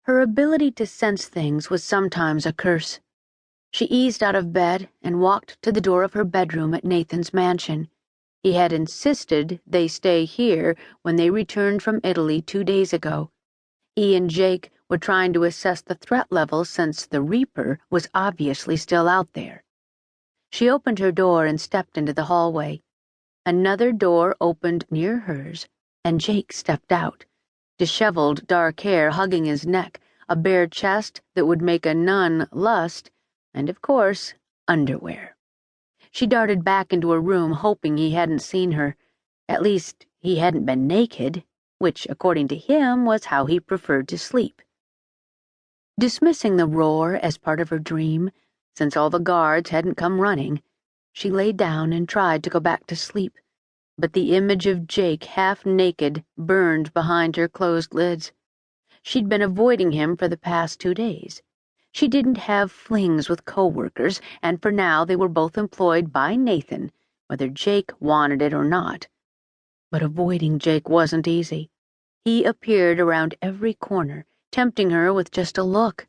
Her ability to sense things was sometimes a curse. She eased out of bed and walked to the door of her bedroom at Nathan's mansion. He had insisted they stay here when they returned from Italy 2 days ago. He and Jake were trying to assess the threat level since the Reaper was obviously still out there. She opened her door and stepped into the hallway. Another door opened near hers, and Jake stepped out, disheveled dark hair hugging his neck, a bare chest that would make a nun lust, and, of course, underwear. She darted back into her room, hoping he hadn't seen her. At least, he hadn't been naked, which, according to him, was how he preferred to sleep. Dismissing the roar as part of her dream, since all the guards hadn't come running, she lay down and tried to go back to sleep, but the image of Jake half-naked burned behind her closed lids. She'd been avoiding him for the past 2 days. She didn't have flings with co-workers, and for now they were both employed by Nathan, whether Jake wanted it or not. But avoiding Jake wasn't easy. He appeared around every corner, tempting her with just a look.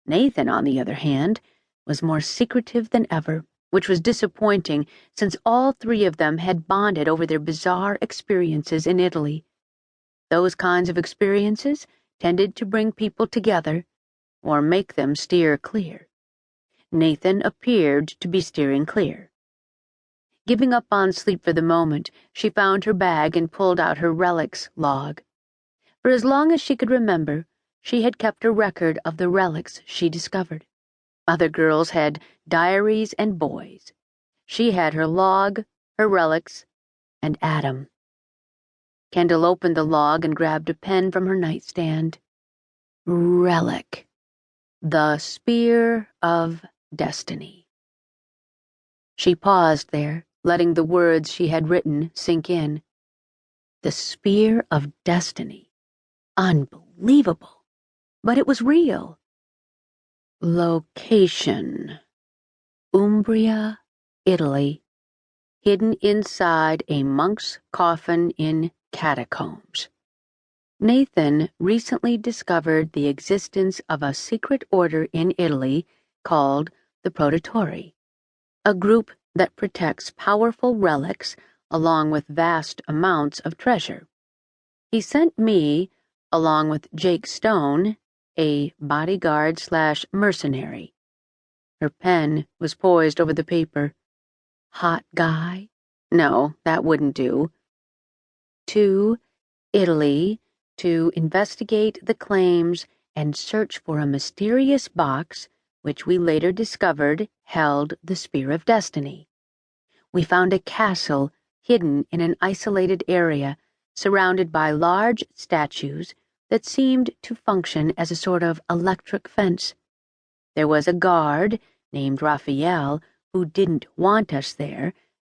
Nathan, on the other hand, was more secretive than ever, which was disappointing since all 3 of them had bonded over their bizarre experiences in Italy. Those kinds of experiences tended to bring people together or make them steer clear. Nathan appeared to be steering clear. Giving up on sleep for the moment, she found her bag and pulled out her relics log. For as long as she could remember, she had kept a record of the relics she discovered. Other girls had diaries and boys. She had her log, her relics, and Adam. Kendall opened the log and grabbed a pen from her nightstand. Relic. The Spear of Destiny. She paused there, letting the words she had written sink in. The Spear of Destiny. Unbelievable. But it was real. Location. Umbria, Italy. Hidden inside a monk's coffin in catacombs. Nathan recently discovered the existence of a secret order in Italy called the Protettori, a group that protects powerful relics along with vast amounts of treasure. He sent me, along with Jake Stone, a bodyguard/mercenary. Her pen was poised over the paper. Hot guy? No, that wouldn't do. To Italy to investigate the claims and search for a mysterious box which we later discovered held the Spear of Destiny. We found a castle hidden in an isolated area surrounded by large statues that seemed to function as a sort of electric fence. There was a guard named Raphael who didn't want us there,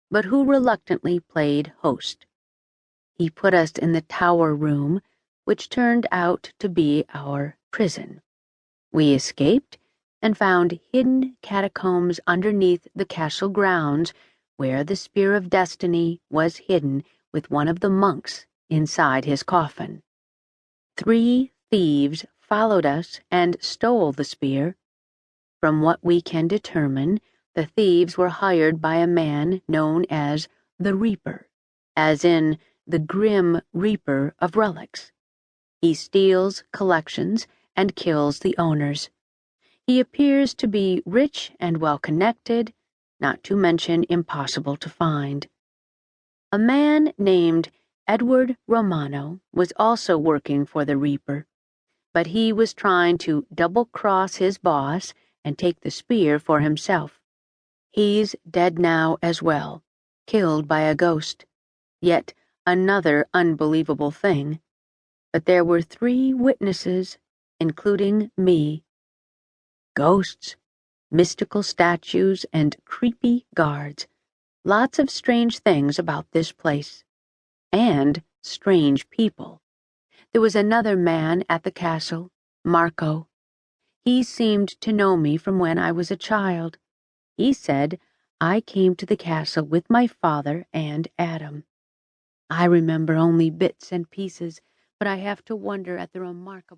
but who reluctantly played host. He put us in the tower room, which turned out to be our prison. We escaped and found hidden catacombs underneath the castle grounds where the Spear of Destiny was hidden with one of the monks inside his coffin. 3 thieves followed us and stole the spear. From what we can determine, the thieves were hired by a man known as the Reaper, as in the Grim Reaper of relics. He steals collections and kills the owners. He appears to be rich and well-connected, not to mention impossible to find. A man named Edward Romano was also working for the Reaper, but he was trying to double-cross his boss and take the spear for himself. He's dead now as well, killed by a ghost. Yet another unbelievable thing. But there were 3 witnesses, including me. Ghosts, mystical statues, and creepy guards. Lots of strange things about this place. And strange people. There was another man at the castle, Marco. He seemed to know me from when I was a child. He said I came to the castle with my father and Adam. I remember only bits and pieces, but I have to wonder at the remarkable